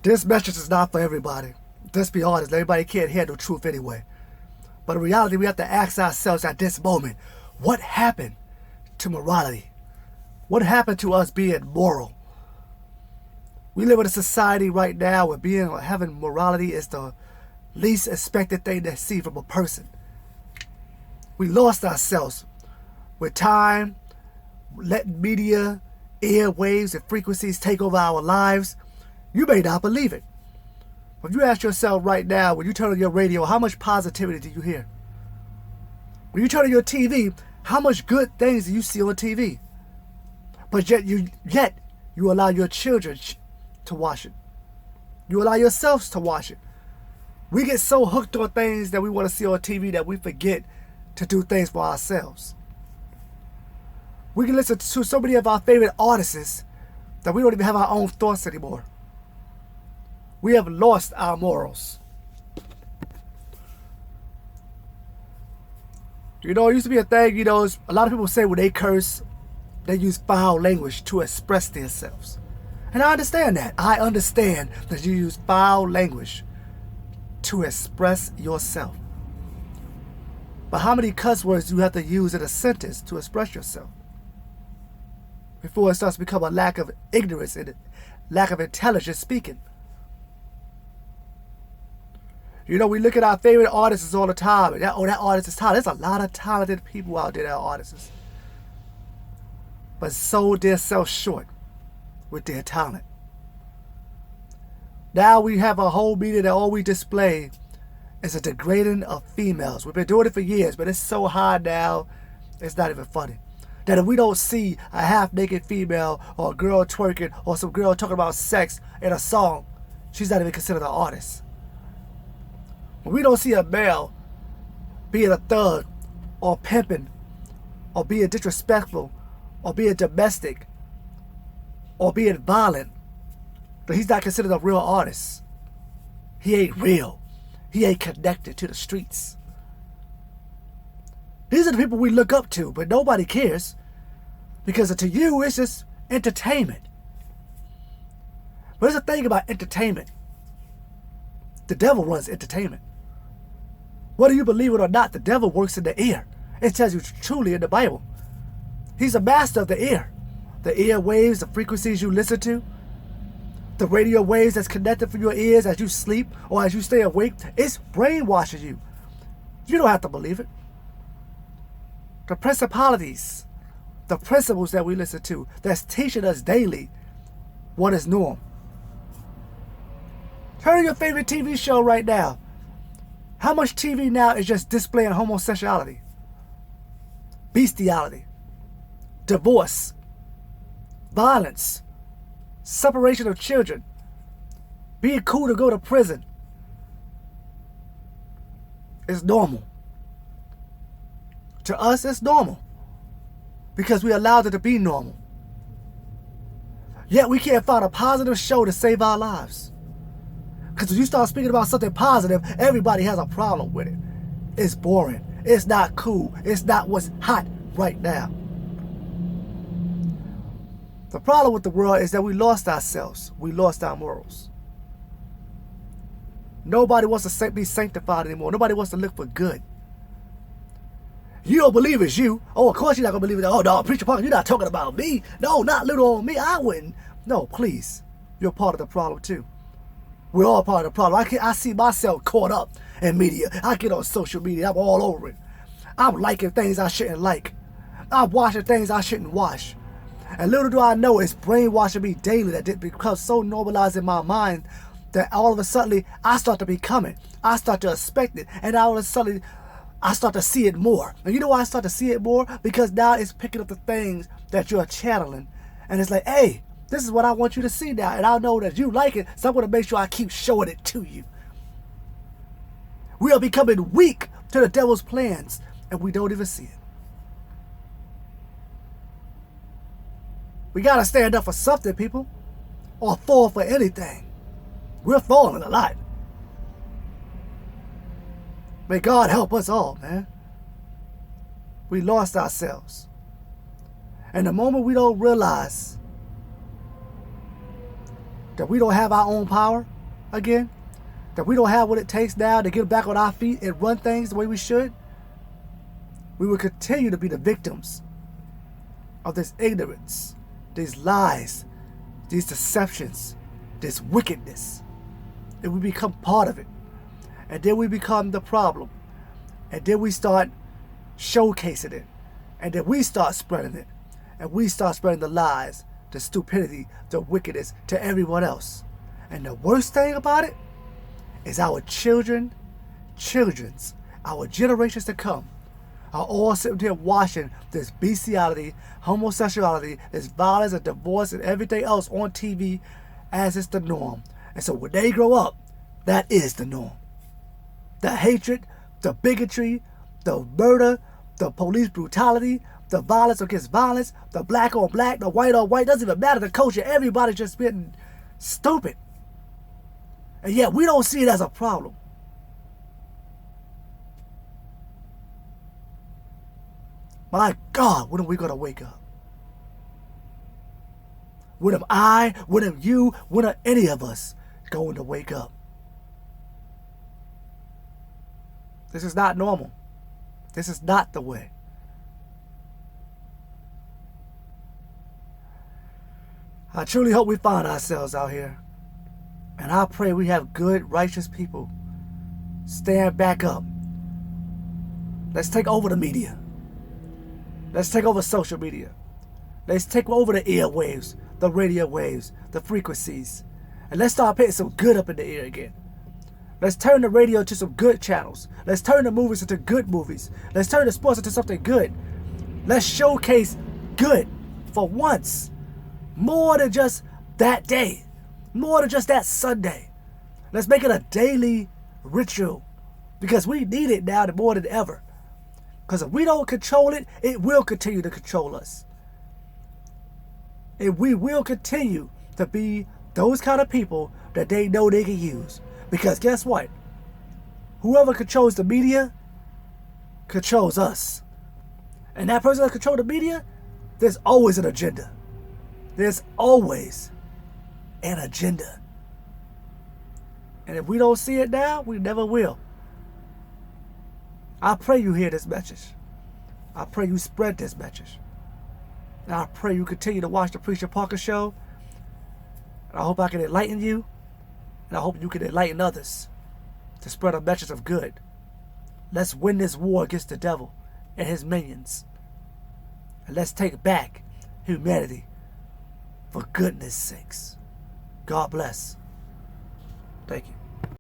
This message is not for everybody. Let's be honest, everybody can't handle truth anyway. But in reality, we have to ask ourselves at this moment, what happened to morality? What happened to us being moral? We live in a society right now where having morality is the least expected thing to see from a person. We lost ourselves with time, letting media, airwaves, and frequencies take over our lives. You may not believe it. But you ask yourself right now, when you turn on your radio, how much positivity do you hear? When you turn on your TV, how much good things do you see on TV? But yet you allow your children to watch it. You allow yourselves to watch it. We get so hooked on things that we want to see on TV that we forget to do things for ourselves. We can listen to so many of our favorite artists that we don't even have our own thoughts anymore. We have lost our morals. It used to be a thing, a lot of people say when they curse, they use foul language to express themselves. And I understand that. I understand that you use foul language to express yourself. But how many cuss words do you have to use in a sentence to express yourself? Before it starts to become a lack of ignorance and lack of intelligence speaking. We look at our favorite artists all the time. And that artist is talented. There's a lot of talented people out there that are artists. But sold themselves short with their talent. Now we have a whole media that all we display is a degrading of females. We've been doing it for years, but it's so high now, it's not even funny. That if we don't see a half-naked female or a girl twerking or some girl talking about sex in a song, she's not even considered an artist. When we don't see a male being a thug or pimping or being disrespectful or being domestic or being violent, then he's not considered a real artist. He ain't real. He ain't connected to the streets. These are the people we look up to, but nobody cares. Because to you, it's just entertainment. But there's a thing about entertainment. The devil runs entertainment. Whether you believe it or not, the devil works in the ear. It tells you truly in the Bible. He's a master of the ear. The ear waves, the frequencies you listen to, the radio waves that's connected from your ears as you sleep or as you stay awake, it's brainwashing you. You don't have to believe it. The principalities, the principles that we listen to, that's teaching us daily what is norm. Turn on your favorite TV show right now. How much TV now is just displaying homosexuality, bestiality, divorce, violence, separation of children, being cool to go to prison? It's normal. To us, it's normal because we allowed it to be normal. Yet we can't find a positive show to save our lives. Because when you start speaking about something positive, everybody has a problem with it. It's boring. It's not cool. It's not what's hot right now. The problem with the world is that we lost ourselves. We lost our morals. Nobody wants to be sanctified anymore. Nobody wants to look for good. You don't believe it's you. Oh, of course you're not going to believe it. Oh, no, Preacher Parker, you're not talking about me. No, not little old me. I wouldn't. No, please. You're part of the problem, too. We're all part of the problem. I see myself caught up in media. I get on social media. I'm all over it. I'm liking things I shouldn't like. I'm watching things I shouldn't watch. And little do I know, it's brainwashing me daily that it becomes so normalized in my mind that all of a sudden I start to become it. I start to expect it. And all of a sudden I start to see it more. And you know why I start to see it more? Because now it's picking up the things that you're channeling. And it's like, hey, this is what I want you to see now. And I know that you like it, so I'm going to make sure I keep showing it to you. We are becoming weak to the devil's plans, and we don't even see it. We got to stand up for something, people, or fall for anything. We're falling a lot. May God help us all, man. We lost ourselves. And the moment we don't realize that we don't have our own power again, that we don't have what it takes now to get back on our feet and run things the way we should, we will continue to be the victims of this ignorance, these lies, these deceptions, this wickedness. And we become part of it. And then we become the problem. And then we start showcasing it. And then we start spreading it. And we start spreading the lies, the stupidity, the wickedness to everyone else. And the worst thing about it is our children's, our generations to come are all sitting here watching this bestiality, homosexuality, this violence and divorce and everything else on TV as it's the norm. And so when they grow up, that is the norm. The hatred, the bigotry, the murder, the police brutality, the violence against violence, the black on black, the white on white, doesn't even matter the culture. Everybody's just being stupid. And yet we don't see it as a problem. My God, when are we going to wake up? When am I, when am you, when are any of us going to wake up? This is not normal. This is not the way. I truly hope we find ourselves out here. And I pray we have good, righteous people stand back up. Let's take over the media. Let's take over social media. Let's take over the airwaves, the radio waves, the frequencies. And let's start putting some good up in the air again. Let's turn the radio to some good channels. Let's turn the movies into good movies. Let's turn the sports into something good. Let's showcase good for once. More than just that day. More than just that Sunday. Let's make it a daily ritual. Because we need it now more than ever. Because if we don't control it, it will continue to control us. And we will continue to be those kind of people that they know they can use. Because guess what? Whoever controls the media controls us. And that person that controls the media, there's always an agenda. There's always an agenda. And if we don't see it now, we never will. I pray you hear this message. I pray you spread this message. And I pray you continue to watch the Preacher Parker Show. And I hope I can enlighten you. And I hope you can enlighten others to spread a message of good. Let's win this war against the devil and his minions. And let's take back humanity for goodness sakes. God bless. Thank you.